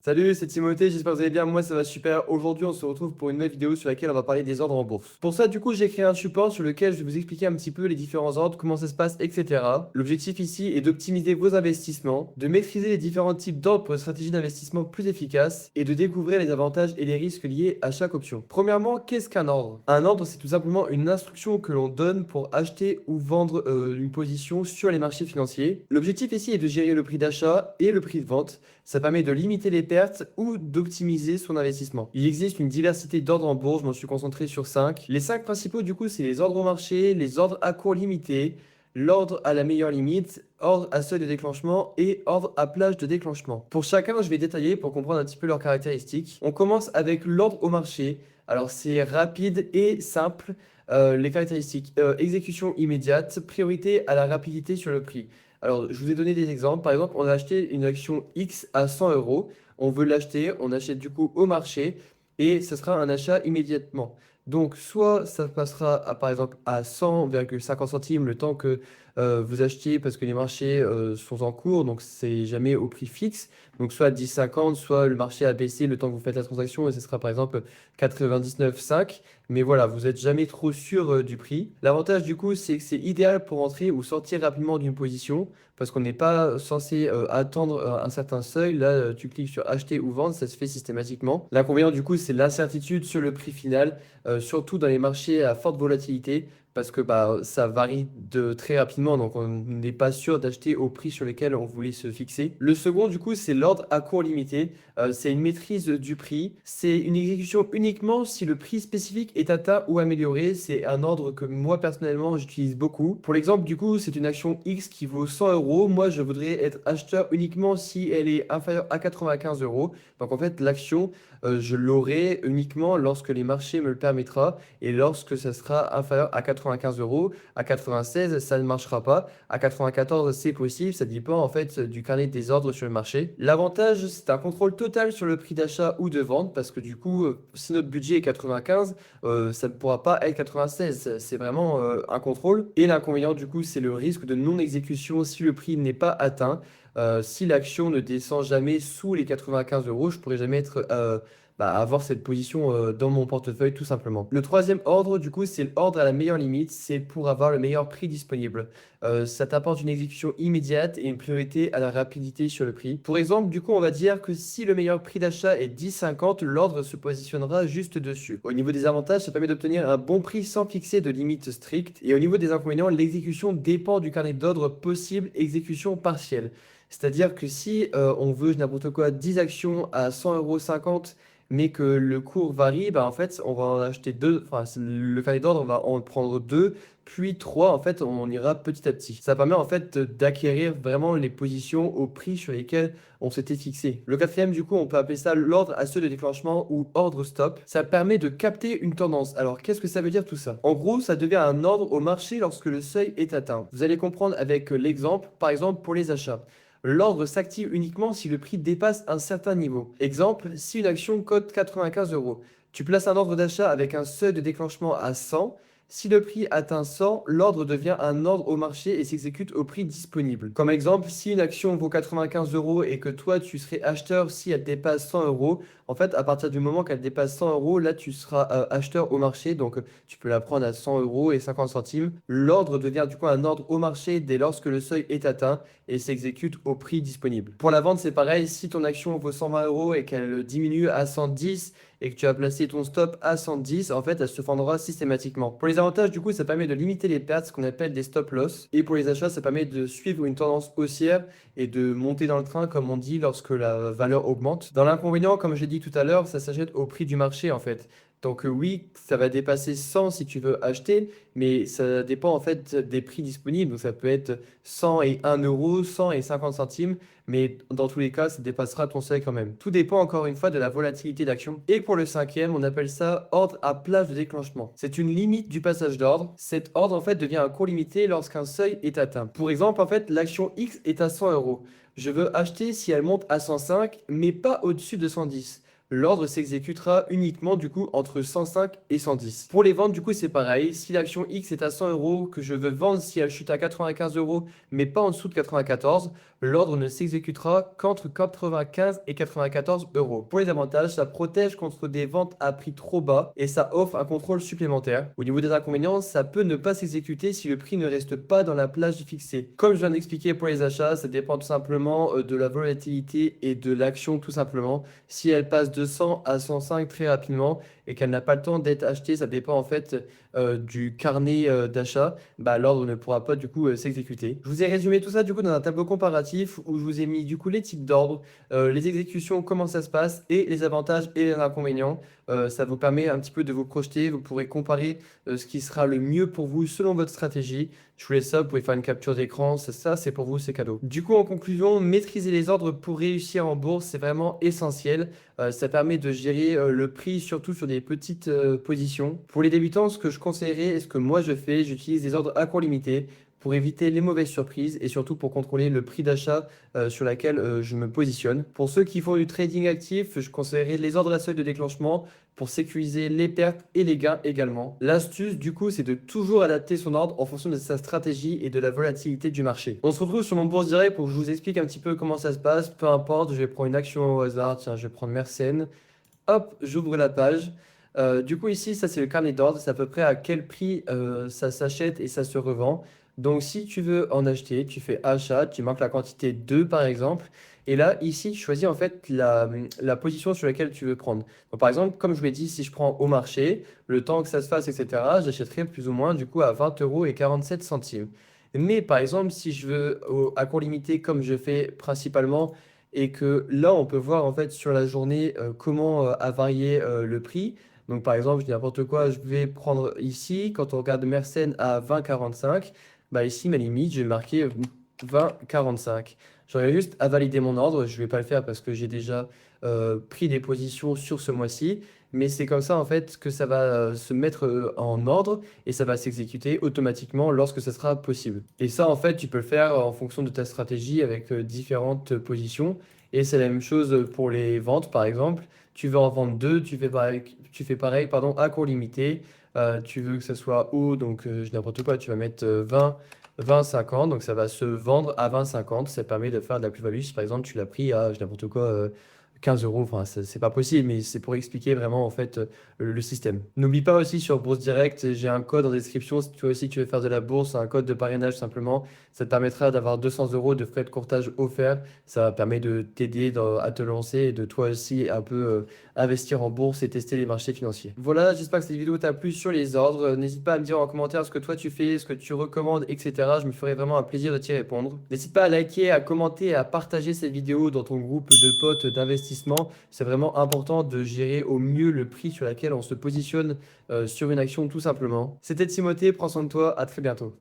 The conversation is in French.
Salut, c'est Timothée, j'espère que vous allez bien, moi ça va super. Aujourd'hui on se retrouve pour une nouvelle vidéo sur laquelle on va parler des ordres en bourse. Pour ça du coup j'ai créé un support sur lequel je vais vous expliquer un petit peu les différents ordres, comment ça se passe, etc. L'objectif ici est d'optimiser vos investissements, de maîtriser les différents types d'ordres pour une stratégie d'investissement plus efficace et de découvrir les avantages et les risques liés à chaque option. Premièrement, qu'est-ce qu'un ordre? Un ordre c'est tout simplement une instruction que l'on donne pour acheter ou vendre une position sur les marchés financiers. L'objectif ici est de gérer le prix d'achat et le prix de vente. Ça permet de limiter les pertes ou d'optimiser son investissement. Il existe une diversité d'ordres en bourse, je m'en suis concentré sur 5. Les 5 principaux, du coup, c'est les ordres au marché, les ordres à court limité, l'ordre à la meilleure limite, ordre à seuil de déclenchement et ordre à plage de déclenchement. Pour chacun, je vais détailler pour comprendre un petit peu leurs caractéristiques. On commence avec l'ordre au marché. Alors, c'est rapide et simple. Les caractéristiques, exécution immédiate, priorité à la rapidité sur le prix. Alors, je vous ai donné des exemples. Par exemple, on a acheté une action X à 100 euros. On veut l'acheter, on achète du coup au marché et ce sera un achat immédiatement. Donc, soit ça passera par exemple à 100,50 centimes le temps que vous achetiez parce que les marchés sont en cours, donc c'est jamais au prix fixe. Donc, soit 10,50, soit le marché a baissé le temps que vous faites la transaction et ce sera par exemple 99,5. Mais voilà, vous n'êtes jamais trop sûr du prix. L'avantage du coup, c'est que c'est idéal pour entrer ou sortir rapidement d'une position parce qu'on n'est pas censé attendre un certain seuil. Là, tu cliques sur acheter ou vendre, ça se fait systématiquement. L'inconvénient du coup, c'est l'incertitude sur le prix final, surtout dans les marchés à forte volatilité. Parce que bah, ça varie de très rapidement, donc on n'est pas sûr d'acheter au prix sur lequel on voulait se fixer. Le second, du coup, c'est l'ordre à court limité. C'est une maîtrise du prix. C'est une exécution uniquement si le prix spécifique est atteint ou amélioré. C'est un ordre que moi, personnellement, j'utilise beaucoup. Pour l'exemple, du coup, c'est une action X qui vaut 100 euros. Moi, je voudrais être acheteur uniquement si elle est inférieure à 95 euros. Donc, en fait, l'action, je l'aurai uniquement lorsque les marchés me le permettra et lorsque ça sera inférieur à 95 euros. À 96, ça ne marchera pas. À 94, c'est possible. Ça dépend en fait du carnet des ordres sur le marché. L'avantage, c'est un contrôle total sur le prix d'achat ou de vente parce que du coup, si notre budget est 95, ça ne pourra pas être 96. C'est vraiment un contrôle. Et l'inconvénient, du coup, c'est le risque de non-exécution si le prix n'est pas atteint. Si l'action ne descend jamais sous les 95 euros, je pourrais jamais être avoir cette position dans mon portefeuille tout simplement. Le troisième ordre, du coup, c'est l'ordre à la meilleure limite. C'est pour avoir le meilleur prix disponible. Ça t'apporte une exécution immédiate et une priorité à la rapidité sur le prix. Pour exemple, du coup, on va dire que si le meilleur prix d'achat est 10,50, l'ordre se positionnera juste dessus. Au niveau des avantages, ça permet d'obtenir un bon prix sans fixer de limite stricte. Et au niveau des inconvénients, l'exécution dépend du carnet d'ordre possible, exécution partielle. C'est-à-dire que si on veut n'importe quoi 10 actions à 100,50 € mais que le cours varie, bah en fait, on va en acheter deux. Enfin, le carnet d'ordre, on va en prendre deux, puis trois. En fait, on ira petit à petit. Ça permet en fait d'acquérir vraiment les positions au prix sur lesquels on s'était fixé. Le quatrième, du coup, on peut appeler ça l'ordre à seuil de déclenchement ou ordre stop. Ça permet de capter une tendance. Alors, qu'est-ce que ça veut dire tout ça? En gros, ça devient un ordre au marché lorsque le seuil est atteint. Vous allez comprendre avec l'exemple, par exemple pour les achats. L'ordre s'active uniquement si le prix dépasse un certain niveau. Exemple, si une action cote 95 euros, tu places un ordre d'achat avec un seuil de déclenchement à 100. Si le prix atteint 100, l'ordre devient un ordre au marché et s'exécute au prix disponible. Comme exemple, si une action vaut 95 euros et que toi tu serais acheteur si elle dépasse 100 euros, en fait, à partir du moment qu'elle dépasse 100 euros, là tu seras acheteur au marché, donc tu peux la prendre à 100 euros et 50 centimes. L'ordre devient du coup un ordre au marché dès lorsque le seuil est atteint et s'exécute au prix disponible. Pour la vente, c'est pareil, si ton action vaut 120 euros et qu'elle diminue à 110 et que tu as placé ton stop à 110, en fait, elle se vendra systématiquement. Pour les avantages, du coup, ça permet de limiter les pertes, ce qu'on appelle des stop loss. Et pour les achats, ça permet de suivre une tendance haussière et de monter dans le train, comme on dit, lorsque la valeur augmente. Dans l'inconvénient, comme j'ai dit tout à l'heure, ça s'achète au prix du marché, en fait. Donc oui, ça va dépasser 100 si tu veux acheter, mais ça dépend en fait des prix disponibles. Donc ça peut être 100 et 1 euro, 100 et 50 centimes, mais dans tous les cas, ça dépassera ton seuil quand même. Tout dépend encore une fois de la volatilité d'action. Et pour le cinquième, on appelle ça ordre à plage de déclenchement. C'est une limite du passage d'ordre. Cet ordre en fait devient un cours limité lorsqu'un seuil est atteint. Pour exemple, en fait, l'action X est à 100 euros. Je veux acheter si elle monte à 105, mais pas au-dessus de 110. L'ordre s'exécutera uniquement du coup entre 105 et 110. Pour les ventes, du coup, c'est pareil. Si l'action X est à 100 euros, que je veux vendre si elle chute à 95 euros, mais pas en dessous de 94, l'ordre ne s'exécutera qu'entre 95 et 94 euros. Pour les avantages, ça protège contre des ventes à prix trop bas et ça offre un contrôle supplémentaire. Au niveau des inconvénients, ça peut ne pas s'exécuter si le prix ne reste pas dans la plage fixée. Comme je viens d'expliquer pour les achats, ça dépend tout simplement de la volatilité et de l'action tout simplement. Si elle passe de 100 à 105 très rapidement et qu'elle n'a pas le temps d'être achetée, ça dépend en fait du carnet d'achat, bah, l'ordre ne pourra pas du coup s'exécuter. Je vous ai résumé tout ça du coup dans un tableau comparatif où je vous ai mis du coup les types d'ordres, les exécutions, comment ça se passe et les avantages et les inconvénients. Ça vous permet un petit peu de vous projeter, vous pourrez comparer ce qui sera le mieux pour vous selon votre stratégie. Je vous laisse ça, vous pouvez faire une capture d'écran, ça c'est pour vous, c'est cadeau. Du coup en conclusion, maîtriser les ordres pour réussir en bourse, c'est vraiment essentiel. Ça permet de gérer le prix surtout sur des petites positions. Pour les débutants, ce que je conseillerais et ce que moi je fais, j'utilise des ordres à court limité pour éviter les mauvaises surprises et surtout pour contrôler le prix d'achat sur laquelle je me positionne. Pour ceux qui font du trading actif, je conseillerais les ordres à seuil de déclenchement pour sécuriser les pertes et les gains également. L'astuce du coup, c'est de toujours adapter son ordre en fonction de sa stratégie et de la volatilité du marché. On se retrouve sur mon bourse direct pour que je vous explique un petit peu comment ça se passe. Peu importe, je vais prendre une action au hasard. Tiens, je vais prendre Mersen. Hop, j'ouvre la page. Du coup, ici, ça c'est le carnet d'ordre. C'est à peu près à quel prix ça s'achète et ça se revend. Donc, si tu veux en acheter, tu fais achat, tu marques la quantité 2 par exemple. Et là, ici, tu choisis en fait la position sur laquelle tu veux prendre. Donc, par exemple, comme je vous l'ai dit, si je prends au marché, le temps que ça se fasse, etc., j'achèterai plus ou moins du coup à 20 euros et 47 centimes. Mais par exemple, si je veux à court limité, comme je fais principalement, et que là, on peut voir en fait sur la journée comment a varié le prix. Donc, par exemple, je dis n'importe quoi, je vais prendre ici, quand on regarde Mersenne à 20,45, bah ici, ma limite, je vais marquer 20,45. J'aurais juste à valider mon ordre. Je ne vais pas le faire parce que j'ai déjà pris des positions sur ce mois-ci. Mais c'est comme ça, en fait, que ça va se mettre en ordre et ça va s'exécuter automatiquement lorsque ce sera possible. Et ça, en fait, tu peux le faire en fonction de ta stratégie avec différentes positions. Et c'est la même chose pour les ventes, par exemple. Tu veux en vendre deux, tu fais pareil, pardon, à court limité. Tu veux que ça soit haut, donc je dis n'importe quoi, tu vas mettre 20, 50, donc ça va se vendre à 20, 50. Ça permet de faire de la plus-value. Si par exemple tu l'as pris à, je dis n'importe quoi, 15 euros, enfin c'est pas possible, mais c'est pour expliquer vraiment en fait le système. N'oublie pas aussi sur Bourse Direct, j'ai un code en description. Si toi aussi tu veux faire de la bourse, un code de parrainage simplement, ça te permettra d'avoir 200 euros de frais de courtage offerts. Ça permet de t'aider à te lancer et de toi aussi un peu investir en bourse et tester les marchés financiers. Voilà, j'espère que cette vidéo t'a plu sur les ordres. N'hésite pas à me dire en commentaire ce que toi tu fais, ce que tu recommandes, etc. Je me ferai vraiment un plaisir de t'y répondre. N'hésite pas à liker, à commenter et à partager cette vidéo dans ton groupe de potes d'investissement. C'est vraiment important de gérer au mieux le prix sur lequel on se positionne sur une action tout simplement. C'était Timothée, prends soin de toi, à très bientôt.